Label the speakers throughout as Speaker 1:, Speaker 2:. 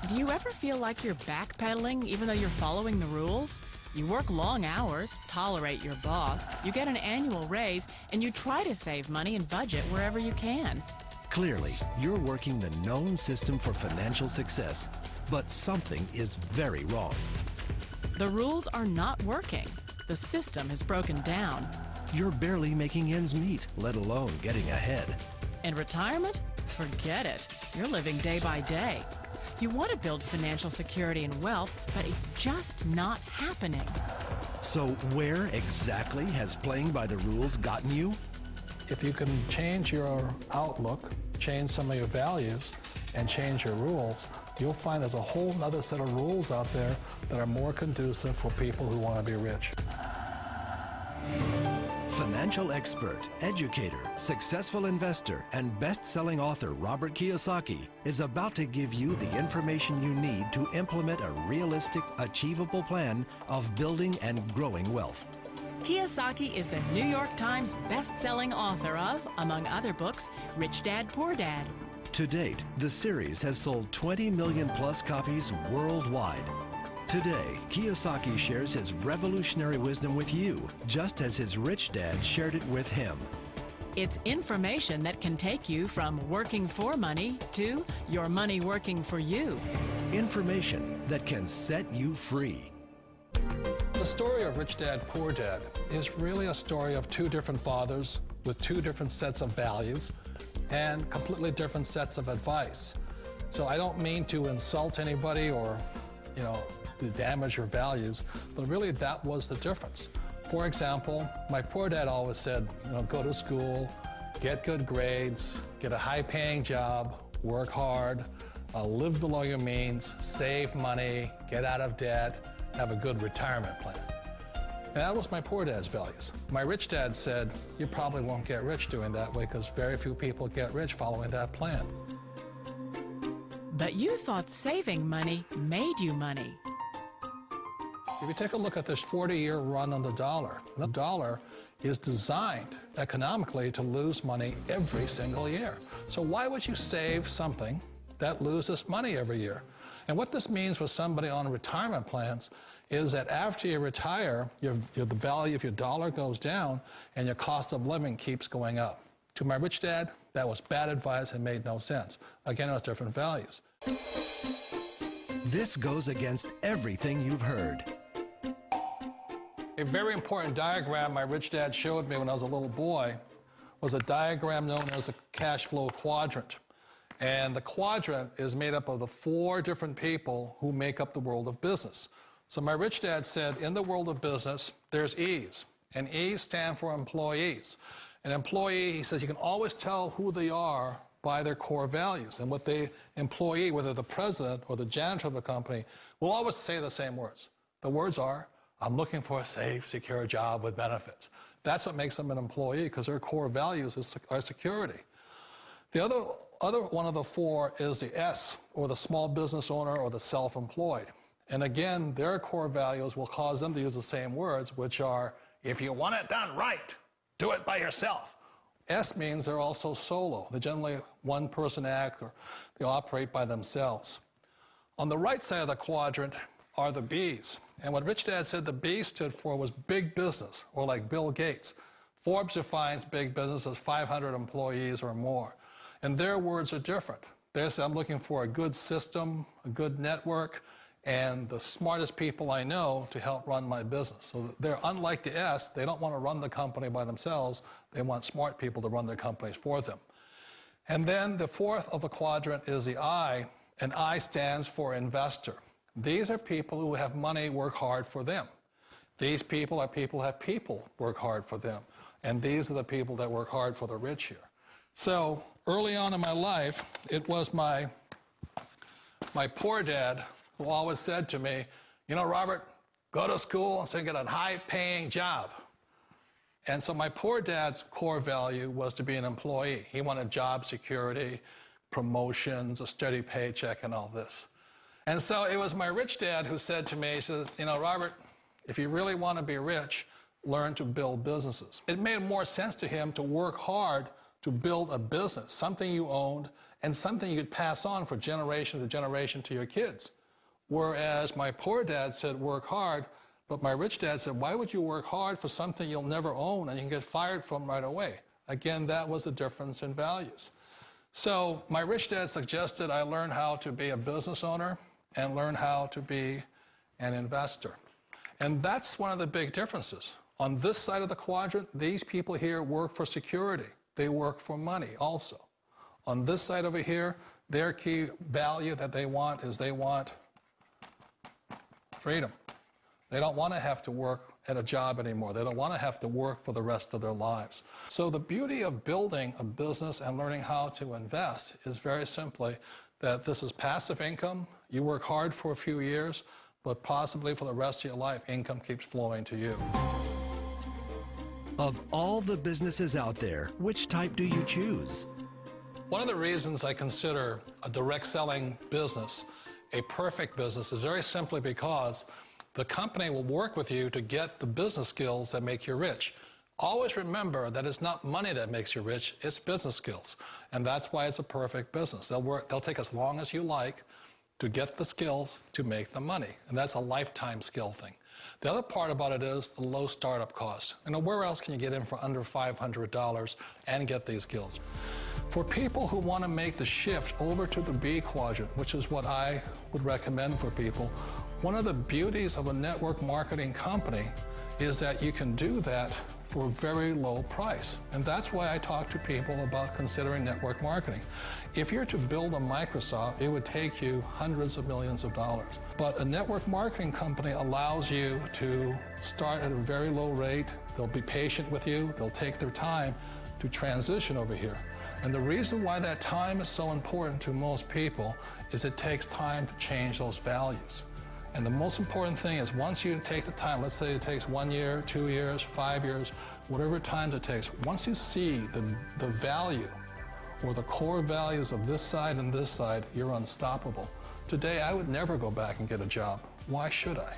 Speaker 1: Do you ever feel like you're backpedaling even though you're following the rules? You work long hours, tolerate your boss, you get an annual raise, and you try to save money and budget wherever you can.
Speaker 2: Clearly, you're working the known system for financial success, but something is very wrong.
Speaker 1: The rules are not working. The system has broken down.
Speaker 2: You're barely making ends meet, let alone getting ahead.
Speaker 1: And retirement? Forget it. You're living day by day. You want to build financial security and wealth, but it's just not happening.
Speaker 2: So where exactly has playing by the rules gotten you?
Speaker 3: If you can change your outlook, change some of your values, and change your rules, you'll find there's a whole other set of rules out there that are more conducive for people who want to be rich.
Speaker 2: Financial expert, educator, successful investor, and best-selling author Robert Kiyosaki is about to give you the information you need to implement a realistic, achievable plan of building and growing wealth.
Speaker 1: Kiyosaki is the New York Times best-selling author of, among other books, Rich Dad, Poor Dad.
Speaker 2: To date, the series has sold 20 million plus copies worldwide. Today, Kiyosaki shares his revolutionary wisdom with you, just as his rich dad shared it with him.
Speaker 1: It's information that can take you from working for money to your money working for you.
Speaker 2: Information that can set you free.
Speaker 3: The story of Rich Dad, Poor Dad is really a story of two different fathers with two different sets of values and completely different sets of advice. So I don't mean to insult anybody or, to damage your values, but really that was the difference. For example, my poor dad always said, go to school, get good grades, get a high-paying job, work hard, live below your means, save money, get out of debt, have a good retirement plan. And that was my poor dad's values. My rich dad said, you probably won't get rich doing that way because very few people get rich following that plan.
Speaker 1: But you thought saving money made you money.
Speaker 3: If you take a look at this 40-year run on the dollar is designed economically to lose money every single year. So why would you save something that loses money every year? And what this means for somebody on retirement plans is that after you retire, the value of your dollar goes down and your cost of living keeps going up. To my rich dad, that was bad advice and made no sense. Again, it was different values.
Speaker 2: This goes against everything you've heard.
Speaker 3: A very important diagram my rich dad showed me when I was a little boy was a diagram known as a cash flow quadrant. And the quadrant is made up of the 4 different people who make up the world of business. So my rich dad said, in the world of business, there's E's, and E's stand for employees. An employee, he says, you can always tell who they are by their core values. And what the employee, whether the president or the janitor of a company, will always say the same words. The words are, I'm looking for a safe, secure job with benefits. That's what makes them an employee, because their core values are security. The other one of the 4 is the S, or the small business owner or the self-employed. And again, their core values will cause them to use the same words, which are, if you want it done right, do it by yourself. S means they're also solo. They're generally one-person act, or they operate by themselves. On the right side of the quadrant are the B's. And what Rich Dad said the B stood for was big business, or like Bill Gates. Forbes defines big business as 500 employees or more. And their words are different. They say, I'm looking for a good system, a good network, and the smartest people I know to help run my business. So they're unlike the S. They don't want to run the company by themselves. They want smart people to run their companies for them. And then the 4th of the quadrant is the I, and I stands for investor. These are people who have money work hard for them. These people are people who have people work hard for them. And these are the people that work hard for the rich here. So early on in my life, it was my poor dad who always said to me, Robert, go to school and so get a high-paying job. And so my poor dad's core value was to be an employee. He wanted job security, promotions, a steady paycheck, and all this. And so it was my rich dad who said to me, he says, Robert, if you really want to be rich, learn to build businesses. It made more sense to him to work hard to build a business, something you owned, and something you could pass on for generation to generation to your kids. Whereas my poor dad said, work hard, but my rich dad said, why would you work hard for something you'll never own and you can get fired from right away? Again, that was the difference in values. So my rich dad suggested I learn how to be a business owner and learn how to be an investor. And that's one of the big differences. On this side of the quadrant, these people here work for security. They work for money also. On this side over here, their key value that they want is they want freedom. They don't want to have to work at a job anymore. They don't want to have to work for the rest of their lives. So the beauty of building a business and learning how to invest is very simply that this is passive income. You work hard for a few years, but possibly for the rest of your life, income keeps flowing to you.
Speaker 2: Of all the businesses out there, which type do you choose?
Speaker 3: One of the reasons I consider a direct selling business a perfect business is very simply because the company will work with you to get the business skills that make you rich. Always remember that it's not money that makes you rich, it's business skills. And that's why it's a perfect business. They'll take as long as you like to get the skills to make the money. And that's a lifetime skill thing. The other part about it is the low startup cost. Where else can you get in for under $500 and get these skills? For people who want to make the shift over to the B quadrant, which is what I would recommend for people, one of the beauties of a network marketing company is that you can do that for a very low price. And that's why I talk to people about considering network marketing. If you're to build a Microsoft, it would take you hundreds of millions of dollars. But a network marketing company allows you to start at a very low rate. They'll be patient with you. They'll take their time to transition over here. And the reason why that time is so important to most people is it takes time to change those values. And the most important thing is once you take the time, let's say it takes 1 year, 2 years, 5 years, whatever time it takes, once you see the value or the core values of this side and this side, you're unstoppable. Today, I would never go back and get a job. Why should I?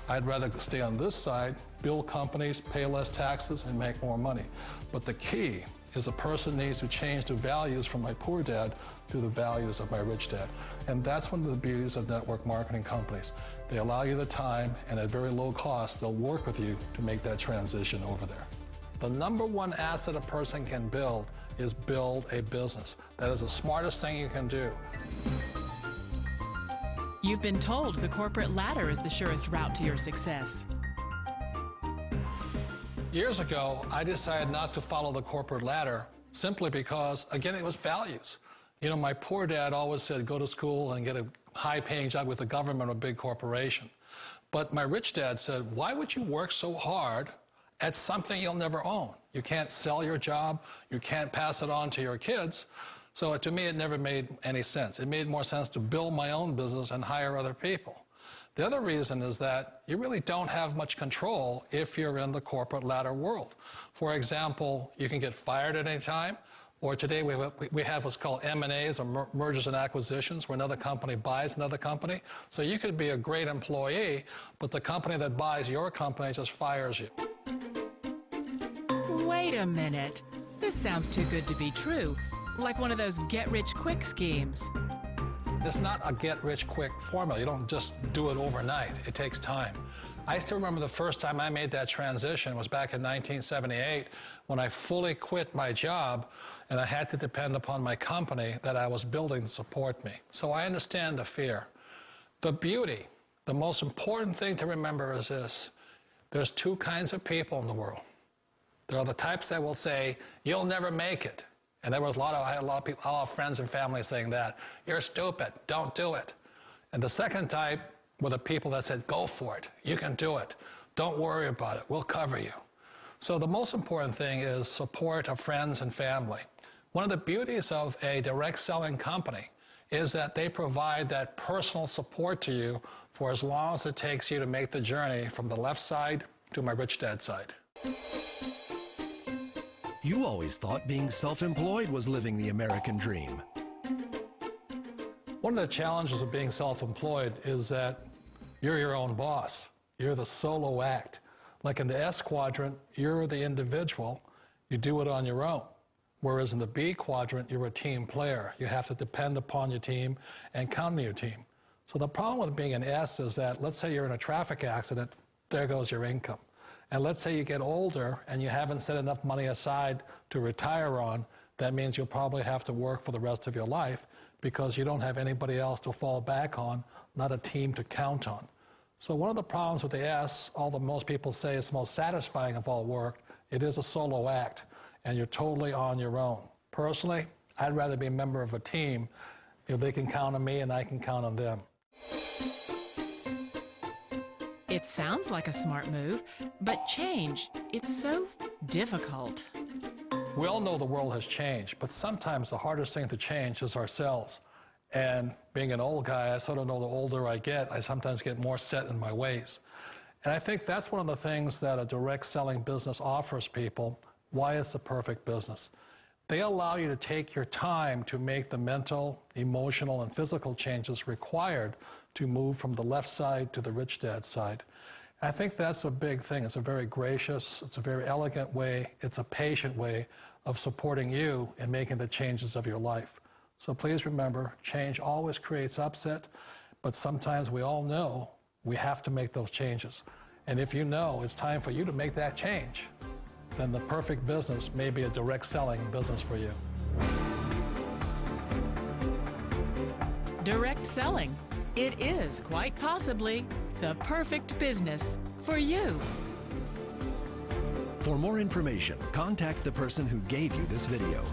Speaker 3: I'd rather stay on this side, build companies, pay less taxes, and make more money. But the key is a person needs to change the values from my poor dad to the values of my rich dad. And that's one of the beauties of network marketing companies. They allow you the time, and at very low cost, they'll work with you to make that transition over there. The number one asset a person can build is build a business. That is the smartest thing you can do.
Speaker 1: You've been told the corporate ladder is the surest route to your success.
Speaker 3: Years ago, I decided not to follow the corporate ladder simply because, again, it was values. You know, my poor dad always said, go to school and get a high-paying job with the government or a big corporation. But my rich dad said, why would you work so hard at something you'll never own? You can't sell your job. You can't pass it on to your kids. So to me, it never made any sense. It made more sense to build my own business and hire other people. The other reason is that you really don't have much control if you're in the corporate ladder world. For example, you can get fired at any time, or today we have what's called M&As, or mergers and acquisitions, where another company buys another company. So you could be a great employee, but the company that buys your company just fires you.
Speaker 1: Wait a minute. This sounds too good to be true. Like one of those get-rich-quick schemes.
Speaker 3: It's not a get-rich-quick formula. You don't just do it overnight. It takes time. I still remember the first time I made that transition was back in 1978 when I fully quit my job and I had to depend upon my company that I was building to support me. So I understand the fear. The beauty, the most important thing to remember is this. There's two kinds of people in the world. There are the types that will say, you'll never make it. And I had a lot of people, a lot of friends and family saying that. You're stupid, don't do it. And the second type were the people that said, go for it, you can do it. Don't worry about it, we'll cover you. So the most important thing is support of friends and family. One of the beauties of a direct selling company is that they provide that personal support to you for as long as it takes you to make the journey from the left side to my rich dad side.
Speaker 2: You always thought being self-employed was living the American dream.
Speaker 3: One of the challenges of being self-employed is that you're your own boss. You're the solo act. Like in the S quadrant, you're the individual. You do it on your own. Whereas in the B quadrant, you're a team player. You have to depend upon your team and count on your team. So the problem with being an S is that, let's say you're in a traffic accident, there goes your income. And let's say you get older and you haven't set enough money aside to retire on, that means you'll probably have to work for the rest of your life because you don't have anybody else to fall back on, not a team to count on. So one of the problems with the S, although most people say it's the most satisfying of all work, it is a solo act, and you're totally on your own. Personally, I'd rather be a member of a team. They can count on me and I can count on them.
Speaker 1: It sounds like a smart move, but change, it's so difficult.
Speaker 3: We all know the world has changed, but sometimes the hardest thing to change is ourselves. And being an old guy, I sort of know the older I get, I sometimes get more set in my ways. And I think that's one of the things that a direct selling business offers people, why it's the perfect business. They allow you to take your time to make the mental, emotional, and physical changes required to move from the left side to the rich dad side. I think that's a big thing. It's a very gracious, it's a very elegant way, it's a patient way of supporting you in making the changes of your life. So please remember, change always creates upset, but sometimes we all know we have to make those changes. And if you know it's time for you to make that change, then the perfect business may be a direct selling business for you.
Speaker 1: Direct selling. It is quite possibly the perfect business for you.
Speaker 2: For more information, contact the person who gave you this video.